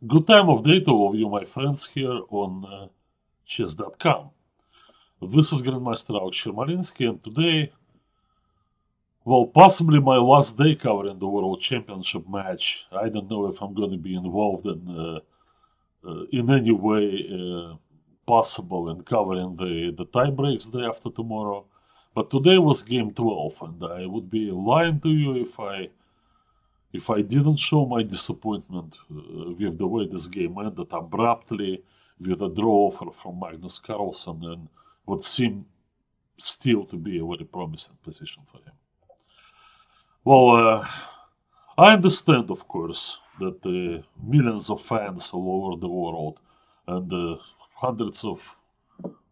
Good time of day to all of you, my friends, here on Chess.com. This is Grandmaster Alex Yermolinsky, and today, well, possibly my last day covering the World Championship match. I don't know if I'm going to be involved in any way possible in covering the tie breaks day after tomorrow. But today was game 12, and I would be lying to you if I didn't show my disappointment with the way this game ended abruptly with a draw offer from Magnus Carlsen and what seemed still to be a very promising position for him. Well, I understand, of course, that millions of fans all over the world and hundreds of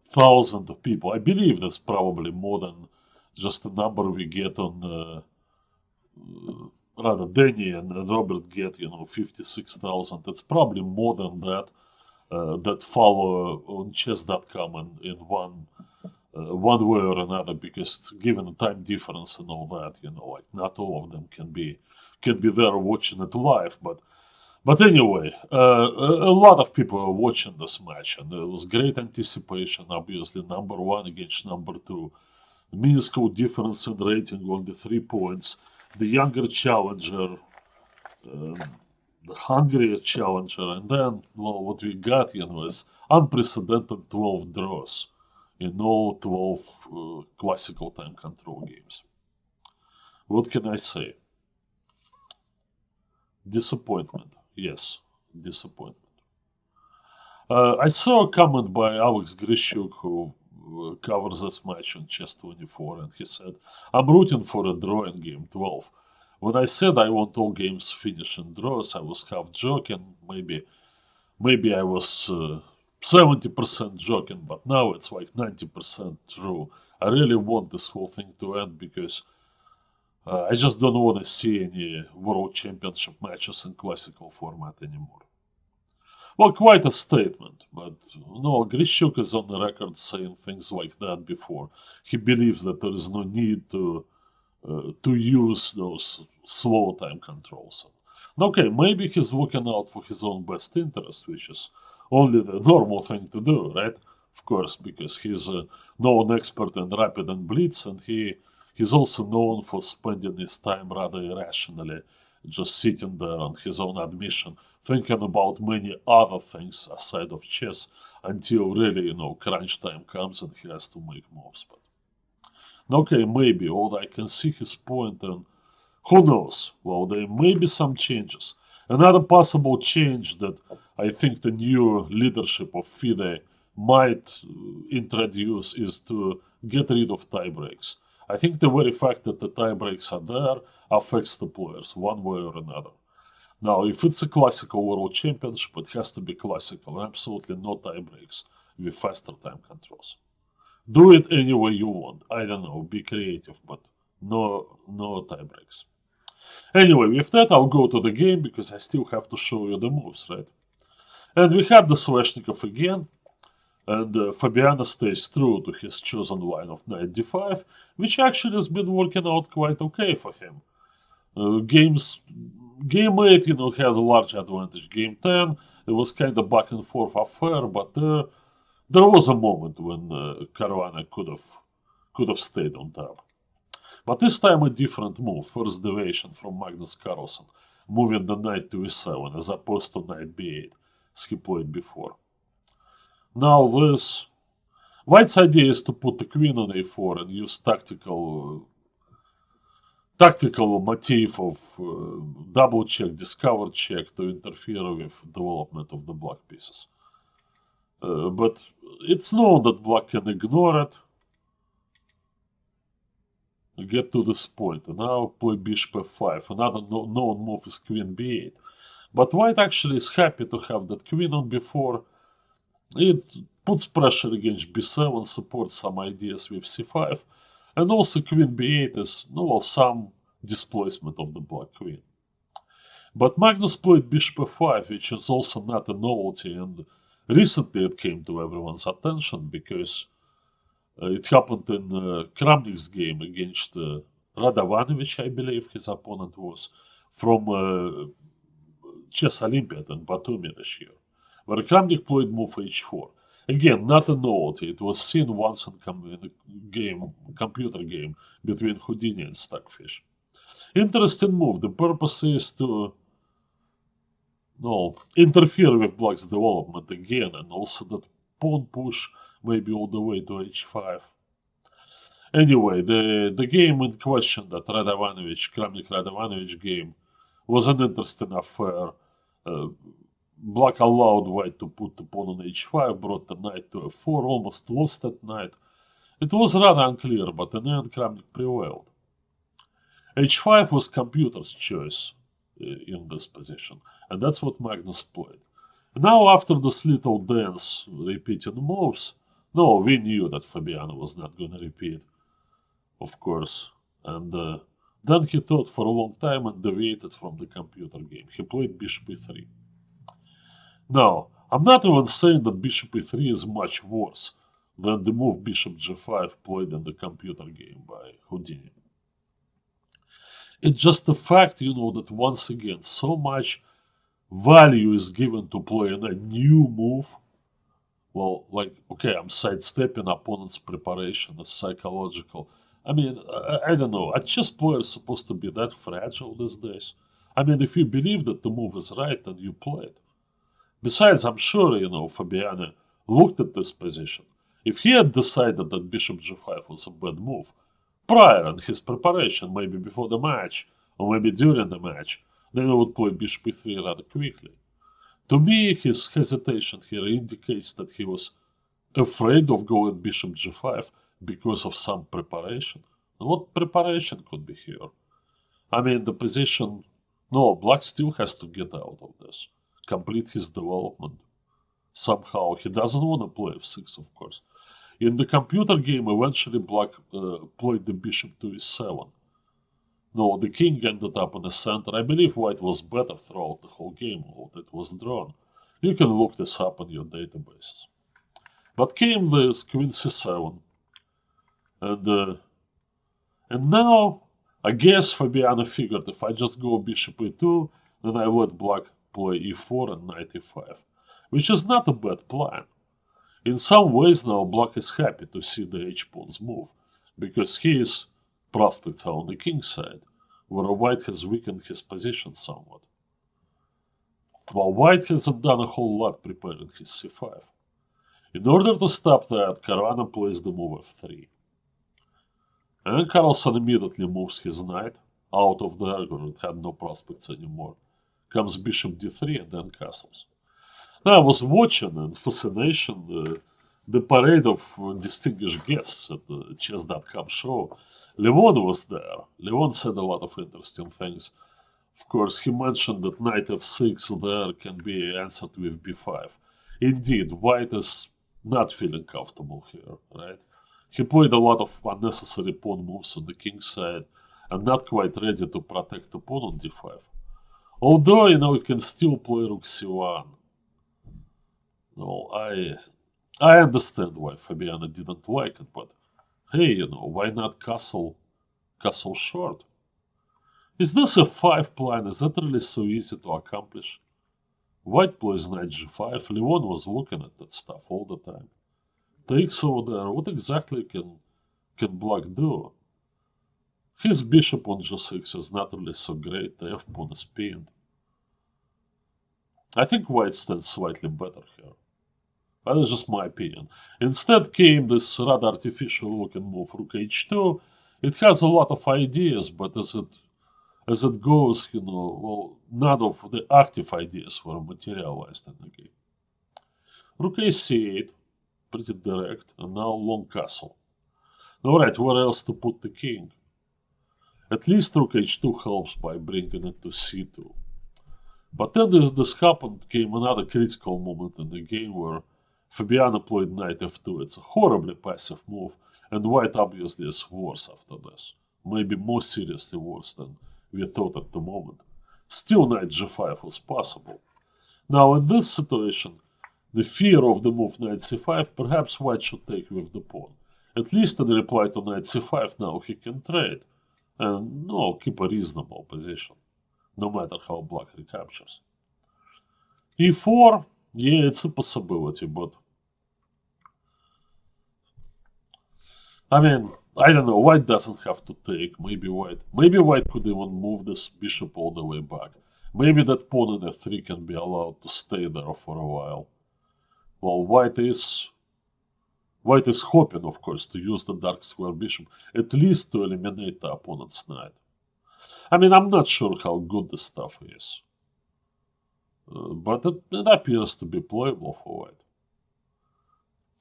thousands of people, I believe that's probably more than just the number we get on rather Danny and Robert get 56,000. It's probably more than that that follow on Chess.com and in one way or another, because given the time difference and all that, like not all of them can be there watching it live, but anyway, a lot of people are watching this match, and there was great anticipation. Obviously, number one against number two, minuscule difference in rating, only 3 points. The younger challenger, the hungrier challenger, and then, well, what we got, is unprecedented 12 draws in all 12 classical time control games. What can I say? Disappointment. Yes, disappointment. I saw a comment by Alex Grishuk, who covers this match on Chess.24, and he said, I'm rooting for a draw in game 12. When I said I want all games finish in draws, I was half joking. Maybe I was 70% joking, but now it's like 90% true. I really want this whole thing to end because I just don't want to see any World Championship matches in classical format anymore. Well, quite a statement, but no, Grishuk is on the record saying things like that before. He believes that there is no need to use those slow time controls. Okay, maybe he's looking out for his own best interest, which is only the normal thing to do, right? Of course, because he's a known expert in rapid and blitz, and he's also known for spending his time rather irrationally, just sitting there on his own admission, thinking about many other things aside of chess until really, crunch time comes and he has to make moves. But okay, maybe, although I can see his point, and who knows? Well, there may be some changes. Another possible change that I think the new leadership of FIDE might introduce is to get rid of tie breaks. I think the very fact that the tie breaks are there affects the players one way or another. Now, if it's a classical World Championship, it has to be classical. Absolutely no tie breaks with faster time controls. Do it any way you want. I don't know, be creative, but no tie breaks. Anyway, with that, I'll go to the game because I still have to show you the moves, right? And we had the Sveshnikov again, and Fabiano stays true to his chosen line of knight d5, which actually has been working out quite okay for him. Game 8, had a large advantage. Game 10, it was kind of back and forth affair, but there was a moment when Caruana could have stayed on top. But this time a different move, first deviation from Magnus Carlsen, moving the knight to e7 as opposed to knight b8, as he played before. Now this White's idea is to put the queen on a4 and use tactical motif of double check, discover check to interfere with development of the black pieces. But it's known that black can ignore it. Get to this point, and now play bishop f5. Another known move is queen b8. But white actually is happy to have that queen on b4. It puts pressure against b7, supports some ideas with c5, and also queen b8 is some displacement of the black queen. But Magnus played bishop f5, which is also not a novelty, and recently it came to everyone's attention because it happened in Kramnik's game against Radovanovich, I believe his opponent was, from Chess Olympiad in Batumi this year, where Kramnik played move h4. Again, not a novelty. It was seen once in a computer game between Houdini and Stockfish. Interesting move. The purpose is to interfere with black's development again, and also that pawn push maybe all the way to h5. Anyway, the game in question, that Kramnik-Radovanovich game, was an interesting affair. Black allowed white to put the pawn on h5, brought the knight to f4, almost lost that knight. It was rather unclear, but in the end Kramnik prevailed. h5 was computer's choice in this position, and that's what Magnus played. Now, after this little dance repeating moves, we knew that Fabiano was not going to repeat, of course, and then he thought for a long time and deviated from the computer game. He played bishop e3. Now, I'm not even saying that bishop e3 is much worse than the move bishop g5 played in the computer game by Houdini. It's just the fact, that once again, so much value is given to playing a new move. Well, I'm sidestepping opponent's preparation, it's psychological. I don't know, a chess player is supposed to be that fragile these days? If you believe that the move is right, then you play it. Besides, I'm sure, Fabiano looked at this position. If he had decided that bishop g5 was a bad move, prior in his preparation, maybe before the match, or maybe during the match, then he would play bishop e3 rather quickly. To me, his hesitation here indicates that he was afraid of going bishop g5 because of some preparation. And what preparation could be here? The position... No, black still has to get out of this, complete his development. Somehow, he doesn't want to play f6, of course. In the computer game, eventually black played the bishop to e7. No, the king ended up in the center. I believe white was better throughout the whole game, although it was drawn. You can look this up in your databases. But came this queen c7. And now, I guess Fabiano figured if I just go bishop e2, then I let black play e4 and knight e5, which is not a bad plan. In some ways now, black is happy to see the h-pawns move, because his prospects are on the king's side, where white has weakened his position somewhat. While white hasn't done a whole lot preparing his c5. In order to stop that, Caruana plays the move f3. And Carlsen immediately moves his knight out of the argument, had no prospects anymore. Comes bishop d3 and then castles. Now, I was watching in fascination the parade of distinguished guests at the Chess.com show. Levon was there. Levon said a lot of interesting things. Of course, he mentioned that knight f6 there can be answered with b5. Indeed, white is not feeling comfortable here, right? He played a lot of unnecessary pawn moves on the king's side and not quite ready to protect the pawn on d5. Although, you can still play rook c1. No, I understand why Fabiano didn't like it, but hey, why not castle short? Is this a 5 plan? Is that really so easy to accomplish? White plays knight g5. Levon was looking at that stuff all the time. Takes over there. What exactly can black do? His bishop on g6 is not really so great. The f-pawn is pinned. I think white stands slightly better here. That is just my opinion. Instead came this rather artificial looking move, rook h2. It has a lot of ideas, but as it goes, none of the active ideas were materialized in the game. Rook a8, pretty direct, and now long castle. Alright, where else to put the king? At least rook h2 helps by bringing it to c2. But then this came another critical moment in the game where Fabiano played knight f2. It's a horribly passive move, and white obviously is worse after this. Maybe more seriously worse than we thought at the moment. Still knight g5 was possible. Now in this situation, the fear of the move knight c5, perhaps white should take with the pawn. At least in reply to knight c5 now he can trade, and keep a reasonable position, no matter how black recaptures. e4, yeah, it's a possibility, but I mean, I don't know. White doesn't have to take. Maybe white could even move this bishop all the way back. Maybe that pawn in f3 can be allowed to stay there for a while. Well, white is hoping, of course, to use the dark square bishop, at least to eliminate the opponent's knight. I mean, I'm not sure how good this stuff is. But it appears to be playable for white.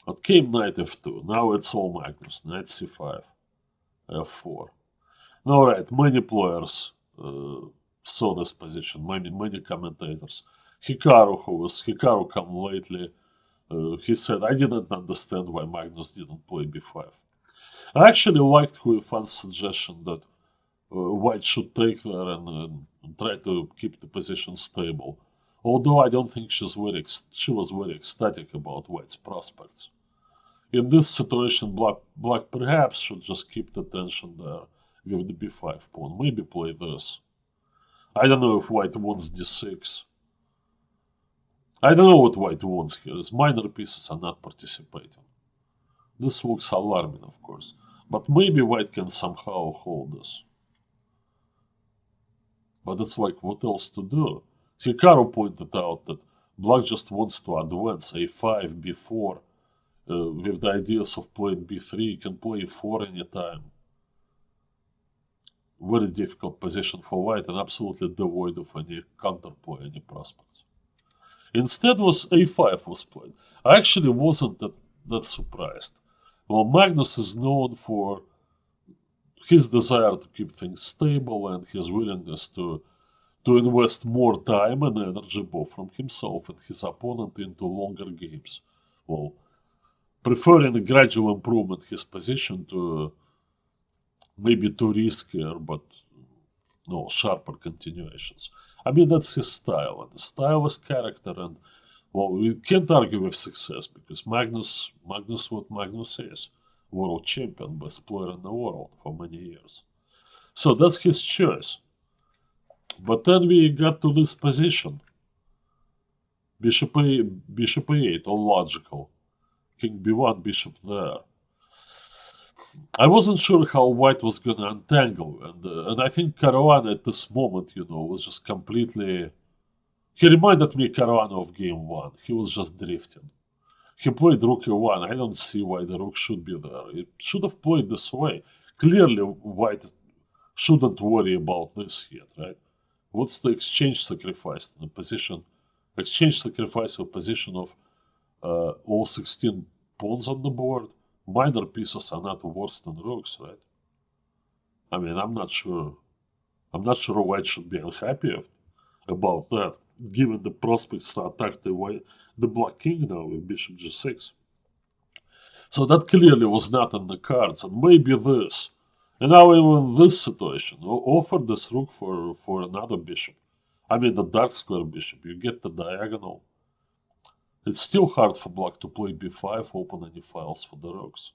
It came knight f2. Now it's all Magnus. Knight c5, f4. Alright, many players saw this position, many commentators. Hikaru come lately, he said, I didn't understand why Magnus didn't play b5. I actually liked Huifan's suggestion that white should take there and try to keep the position stable. Although I don't think she was very ecstatic about white's prospects. In this situation, black perhaps should just keep the tension there with the b5 pawn. Maybe play this. I don't know if white wants d6. I don't know what white wants here. His minor pieces are not participating. This looks alarming, of course. But maybe white can somehow hold this. But it's like, what else to do? Hikaru pointed out that black just wants to advance a5, b4. With the ideas of playing b3, you can play e4 anytime. Very difficult position for white and absolutely devoid of any counterplay, any prospects. Instead was a5 was played. I actually wasn't that surprised. Well, Magnus is known for his desire to keep things stable and his willingness to invest more time and energy both from himself and his opponent into longer games. Well, preferring a gradual improvement in his position to maybe too riskier, but no, sharper continuations. I mean, that's his style, and the style is character, and well, we can't argue with success because Magnus what Magnus is, world champion, best player in the world for many years. So that's his choice. But then we got to this position. Bishop a8, all logical. King b1, bishop there. I wasn't sure how white was going to untangle, and I think Caruana at this moment, was just completely... He reminded me Caruana of game 1. He was just drifting. He played rook e1. I don't see why the rook should be there. It should have played this way. Clearly, white shouldn't worry about this yet, right? What's the exchange sacrifice in the position? Exchange sacrifice a position of all 16 pawns on the board. Minor pieces are not worse than rooks, right? I mean, I'm not sure white should be unhappy about that, given the prospects to attack the black king now with bishop g6. So that clearly was not in the cards, and maybe this. And now even this situation, offer this rook for another bishop. I mean, the dark square bishop, you get the diagonal. It's still hard for black to play b5, open any files for the rooks.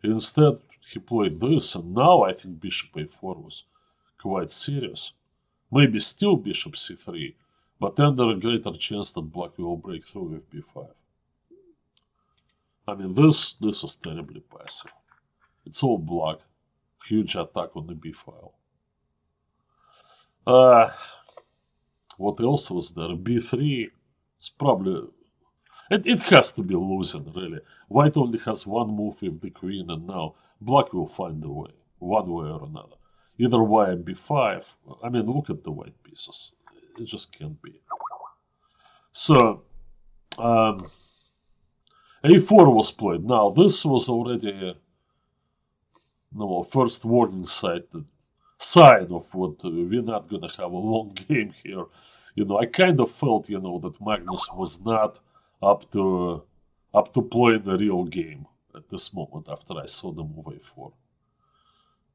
Instead, he played this, and now I think bishop a4 was quite serious. Maybe still bishop c3, but then there a greater chance that black will break through with b5. I mean, this is terribly passive. It's all black. Huge attack on the b file. What else was there? b3. It's probably... It has to be losing, really. White only has one move with the queen, and now black will find a way, one way or another. Either via b5. I mean, look at the white pieces. It just can't be. So, a4 was played. Now, this was already first warning sign of what we're not going to have a long game here. I kind of felt, that Magnus was not up to playing a real game at this moment after I saw the move a4.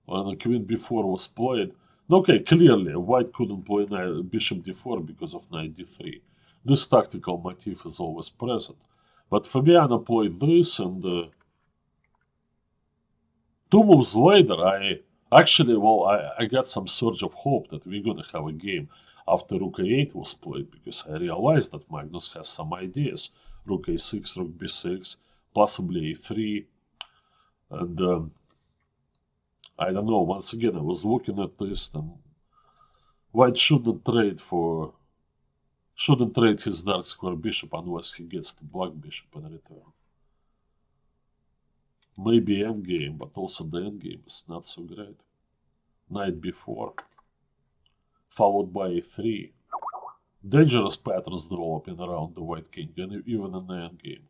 When the queen b4 was played, okay, clearly white couldn't play bishop d4 because of knight d3. This tactical motif is always present. But Fabiano played this, and 2 moves later, I got some surge of hope that we're going to have a game. after Rook A8 was played, because I realized that Magnus has some ideas. Rook A6, Rook B6, possibly A3. And I don't know, once again, I was looking at this, and White shouldn't trade his dark square bishop unless he gets the black bishop in return. Maybe endgame, but also the endgame is not so great. Knight b4, followed by a3. Dangerous patterns developing around the white king, and even in the endgame.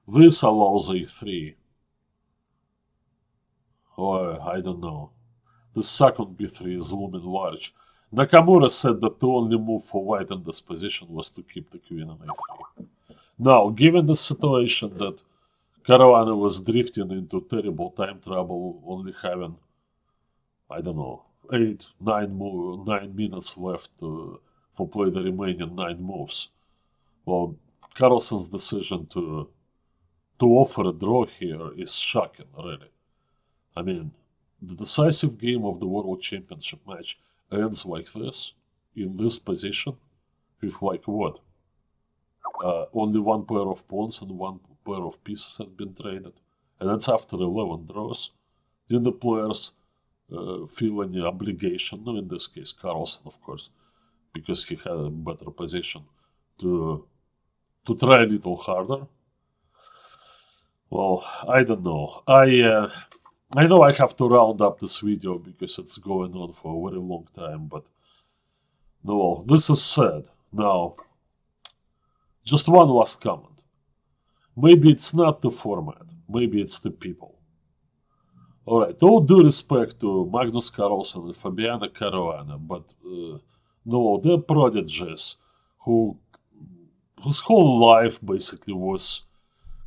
This allows a3. Oh, I don't know. The second b3 is looming large. Nakamura said that the only move for white in this position was to keep the queen on a3. Now, given the situation that Caruana was drifting into terrible time trouble, only having, I don't know, 9 minutes left for play the remaining 9 moves. Well, Carlsen's decision to offer a draw here is shocking, really. I mean, the decisive game of the World Championship match ends like this, in this position, with like what? Only one pair of pawns and one pair of pieces had been traded. And that's after 11 draws. Did the players feel any obligation, no, in this case Carlsen, of course, because he had a better position, to try a little harder? Well, I don't know. I know I have to round up this video because it's going on for a very long time, but no, this is sad. Now, just one last comment. Maybe it's not the format, maybe it's the people. Alright, all due respect to Magnus Carlsen and Fabiano Caruana, but no, they're prodigies whose whole life basically was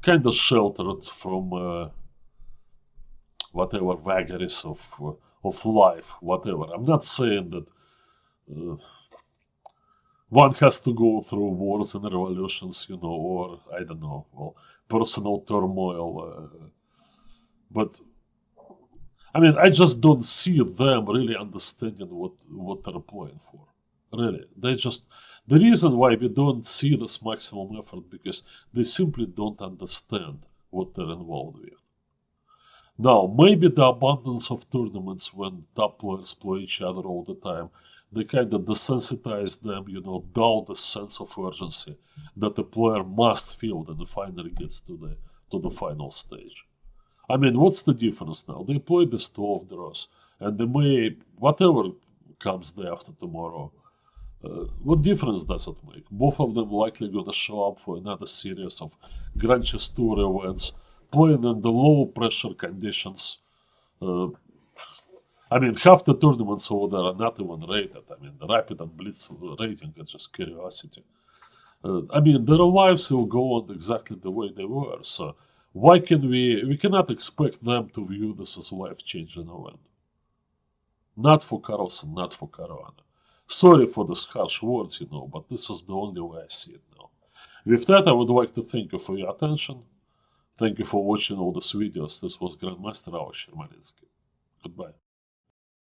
kind of sheltered from whatever vagaries of life, whatever. I'm not saying that one has to go through wars and revolutions, or, I don't know, well, personal turmoil. But, I mean, I just don't see them really understanding what they're playing for. Really. The reason why we don't see this maximum effort, because they simply don't understand what they're involved with. Now, maybe the abundance of tournaments when top players play each other all the time, they kind of desensitize them, dull the sense of urgency that a player must feel when he finally gets to the final stage. I mean, what's the difference now? They play this 12 draws, and they may, whatever comes day after tomorrow, what difference does it make? Both of them likely going to show up for another series of Grand Chess Tour events, playing in the low pressure conditions. I mean, half the tournaments over there are not even rated. I mean, the Rapid and Blitz rating is just curiosity. I mean, their lives will go on exactly the way they were. So why can we cannot expect them to view this as life-changing event? Not for Carlsen, not for Caruana. Sorry for these harsh words, but this is the only way I see it now. With that, I would like to thank you for your attention. Thank you for watching all these videos. This was Grandmaster Alex Yermolinsky. Goodbye.